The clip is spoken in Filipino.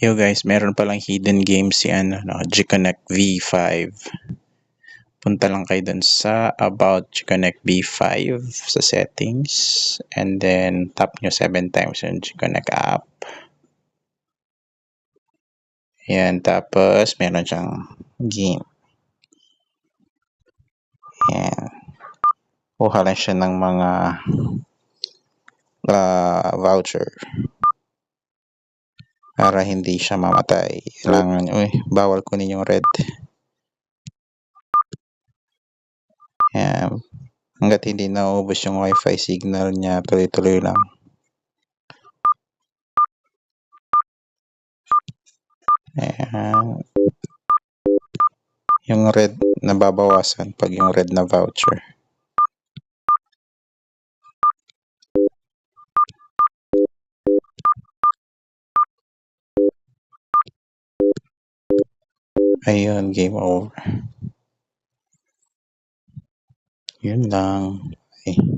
Yo guys, meron palang hidden game si G-Connect V5. Punta lang kayo dun sa About G-Connect V5 sa settings. And then tap nyo 7 times yung G-Connect app. Ayan, tapos meron siyang game. Ayan. Kuha lang siya ng mga voucher. Para hindi siya mamatay. Kailangan, bawal kunin yung red. Ayan. Hanggat hindi naubos yung wifi signal niya, tuloy-tuloy lang. Ayan. Yung red nababawasan pag yung red na voucher. Ayun, game over. Yun lang. Okay.